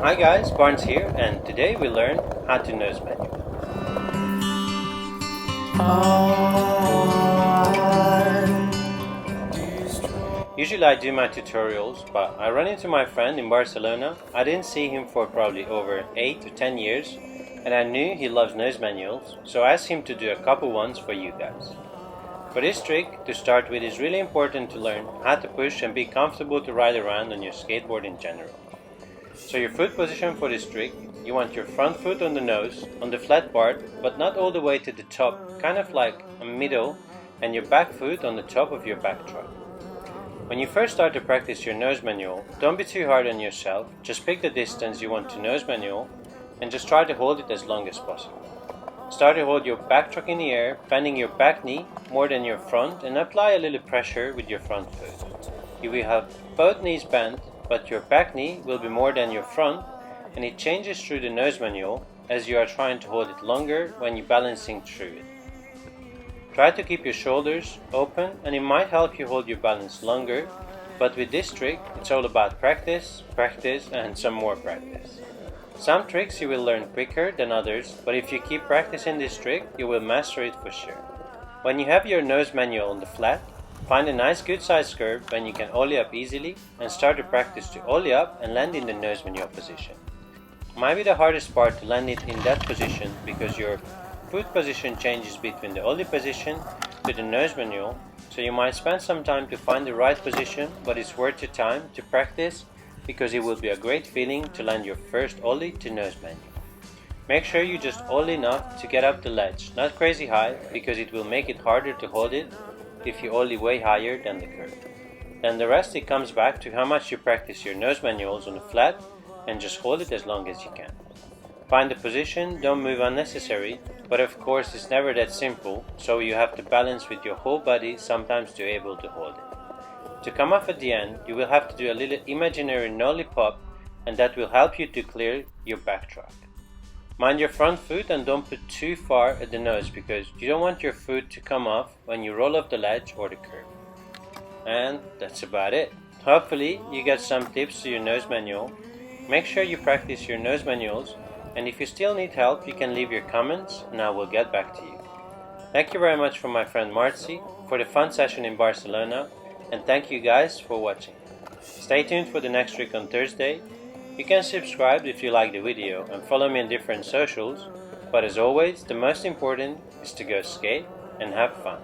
Hi guys, Barnes here, and today we learn how to nose manual. Usually I do my tutorials, but I run into my friend in Barcelona. I didn't see him for probably over 8 to 10 years, and I knew he loves nose manuals, so I asked him to do a couple ones for you guys. For this trick, to start with, is really important to learn how to push and be comfortable to ride around on your skateboard in general. So your foot position for this trick, you want your front foot on the nose, on the flat part, but not all the way to the top, kind of like a middle, and your back foot on the top of your back truck. When you first start to practice your nose manual, don't be too hard on yourself, just pick the distance you want to nose manual, and just try to hold it as long as possible. Start to hold your back truck in the air, bending your back knee more than your front, and apply a little pressure with your front foot. You will have both knees bent, but your back knee will be more than your front, and it changes through the nose manual as you are trying to hold it longer when you're balancing through it. Try to keep your shoulders open, and it might help you hold your balance longer, but with this trick it's all about practice, practice, and some more practice. Some tricks you will learn quicker than others, but if you keep practicing this trick, you will master it for sure. When you have your nose manual on the flat, find a nice good size curve when you can ollie up easily, and start to practice to ollie up and land in the nose manual position. Might be the hardest part to land it in that position because your foot position changes between the ollie position to the nose manual, so you might spend some time to find the right position, but it's worth your time to practice because it will be a great feeling to land your first ollie to nose manual. Make sure you just ollie enough to get up the ledge, not crazy high, because it will make it harder to hold it if you ollie way higher than the curve. Then the rest, it comes back to how much you practice your nose manuals on the flat, and just hold it as long as you can. Find the position, don't move unnecessary, but of course it's never that simple, so you have to balance with your whole body sometimes to be able to hold it. To come off at the end, you will have to do a little imaginary nollie pop, and that will help you to clear your back truck. Mind your front foot and don't put too far at the nose because you don't want your foot to come off when you roll off the ledge or the curb. And that's about it. Hopefully you got some tips to your nose manual. Make sure you practice your nose manuals, and if you still need help you can leave your comments and I will get back to you. Thank you very much for my friend Marcy for the fun session in Barcelona, and thank you guys for watching. Stay tuned for the next trick on Thursday. You can subscribe if you like the video and follow me on different socials, but as always, the most important is to go skate and have fun.